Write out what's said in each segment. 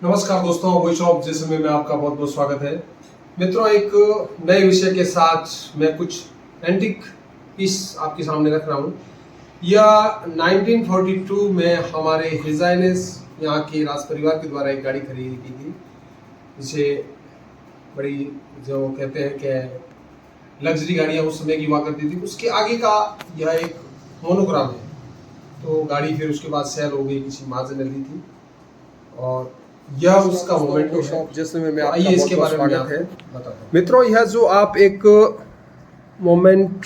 नमस्कार दोस्तों, voice of Jaisalmer में आपका बहुत बहुत स्वागत है। मित्रों, एक नए विषय के साथ मैं कुछ एंटीक पीस आपके सामने रख रहा हूँ। यह 1942 में हमारे हिज हाइनेस यहाँ के राज परिवार के द्वारा एक गाड़ी खरीदी की थी, जिसे बड़ी जो कहते हैं कि लग्जरी गाड़ियाँ उस समय की हुआ करती थी। उसके आगे का यह एक मोनोग्राम है। तो गाड़ी फिर उसके बाद सेल हो गई, किसी महाजन ने ली थी और यह उसका मोमेंट है जिसमें मैं आइए इसके बारे में है बताता हूँ। मित्रों, यह जो आप एक मोमेंट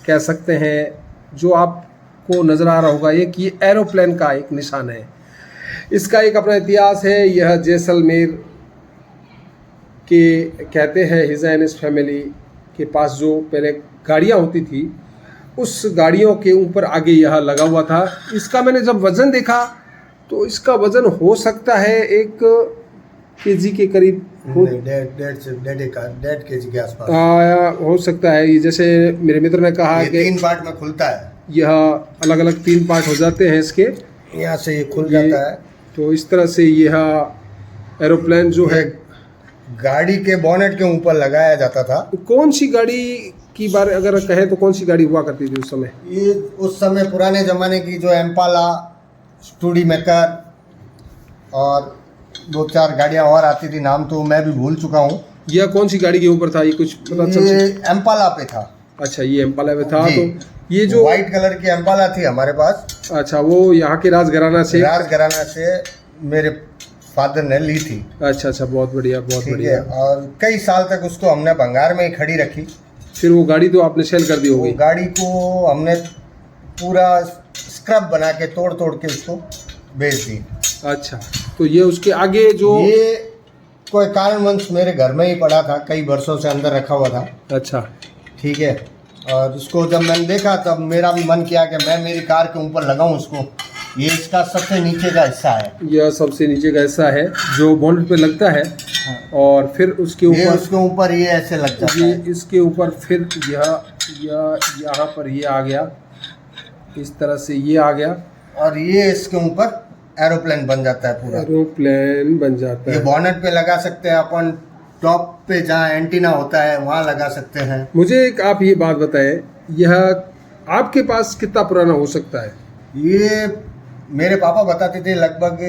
कह सकते हैं जो आपको नज़र आ रहा होगा, ये एरोप्लेन का एक निशान है। इसका एक अपना इतिहास है। यह जैसलमेर के कहते हैं हिज हाइनेस फैमिली के पास जो पहले गाड़ियाँ होती थी, उस गाड़ियों के ऊपर आगे यह लगा हुआ था। इसका मैंने जब वज़न देखा तो इसका वजन हो सकता है 1 केजी के करीब, 1.5 केजी के आसपास हो सकता है। ये जैसे मेरे मित्र ने कहा कि 3 पार्ट में खुलता है। यह अलग अलग 3 पार्ट हो जाते हैं इसके, यहाँ से ये खुल जाता है। तो इस तरह से यह एरोप्लेन जो है गाड़ी के बोनेट के ऊपर लगाया जाता था। कौन सी गाड़ी की बारे अगर कहें तो कौन सी गाड़ी हुआ करती थी उस समय? ये उस समय पुराने ज़माने की जो एम्पाला, स्टूडी मेकर और 2-4 गाड़ियाँ और आती थी, नाम तो मैं भी भूल चुका हूँ। यह कौन सी गाड़ी के ऊपर था, ये कुछ पता चल ये एम्पाला पे था। अच्छा, ये एम्पाला पे था। जी। तो ये जो वाइट कलर की एम्पाला थी हमारे पास। अच्छा, वो यहाँ के राजघराना से मेरे फादर ने ली थी। अच्छा, बहुत बढ़िया, बहुत ठीक बढ़िया। है, और कई साल तक उसको हमने भंगार में ही खड़ी रखी। फिर वो गाड़ी तो आपने सेल कर दी होगी? गाड़ी को हमने पूरा स्क्रब बना के तोड़ के उसको बेच दी। अच्छा, तो ये उसके आगे जो ये कोई कारणवश मेरे घर में ही पड़ा था, कई वर्षों से अंदर रखा हुआ था। अच्छा, ठीक है, और इसको जब मैंने देखा तब मेरा भी मन किया कि मैं मेरी कार के ऊपर लगाऊं इसको। ये इसका सबसे नीचे का हिस्सा है। यह सबसे नीचे का हिस्सा है जो बोनेट पे लगता है। हाँ। और फिर उसके ऊपर ये ऐसे लग जाता ये है। इसके ऊपर फिर यहाँ पर ये आ गया, इस तरह से ये आ गया और ये इसके ऊपर एरोप्लेन बन जाता है। पूरा एरोप्लेन बन जाता है। ये बोनेट पे लगा सकते हैं अपन, टॉप पे जहाँ एंटीना होता है वहाँ लगा सकते हैं। मुझे एक आप ये बात बताएं, यह आपके पास कितना पुराना हो सकता है? ये मेरे पापा बताते थे लगभग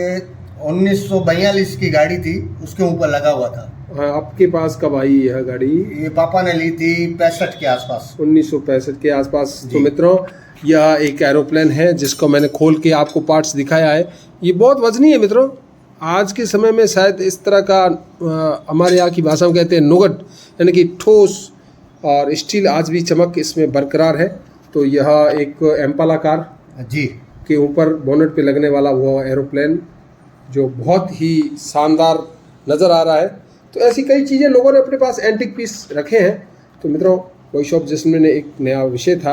1942 की गाड़ी थी, उसके ऊपर लगा हुआ था। हाँ, आपके पास कब आई यह गाड़ी? ये पापा ने ली थी 65 के आसपास, 1965 के आसपास। तो मित्रों, यह एक एरोप्लेन है जिसको मैंने खोल के आपको पार्ट्स दिखाया है। ये बहुत वजनी है मित्रों। आज के समय में शायद इस तरह का हमारे यहाँ की भाषा में कहते हैं नुगट, यानी कि ठोस और स्टील आज भी चमक इसमें बरकरार है। तो यह एक एम्पाला कार जी के ऊपर बोनेट पे लगने वाला वो एरोप्लेन जो बहुत ही शानदार नज़र आ रहा है। तो ऐसी कई चीज़ें लोगों ने अपने पास एंटीक पीस रखे हैं। तो मित्रों, वॉइस ऑफ जैसलमेर ने एक नया विषय था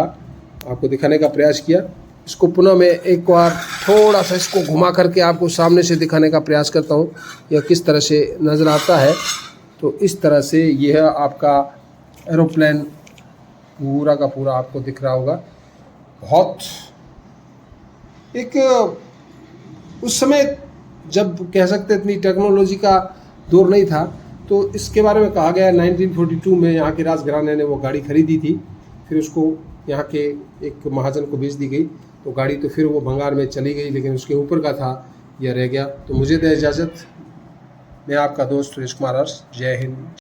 आपको दिखाने का प्रयास किया। इसको पुनः मैं एक बार थोड़ा सा इसको घुमा करके आपको सामने से दिखाने का प्रयास करता हूँ, यह किस तरह से नज़र आता है। तो इस तरह से यह आपका एरोप्लेन पूरा का पूरा आपको दिख रहा होगा। बहुत एक उस समय जब कह सकते इतनी टेक्नोलॉजी का दौर नहीं था, तो इसके बारे में कहा गया 1942 में यहाँ के राजघराने ने वो गाड़ी खरीदी थी। फिर उसको यहाँ के एक महाजन को बेच दी गई। तो गाड़ी तो फिर वो भंगार में चली गई, लेकिन उसके ऊपर का था यह रह गया। तो मुझे दे इजाज़त, मैं आपका दोस्त सुरेश कुमार। जय हिंद।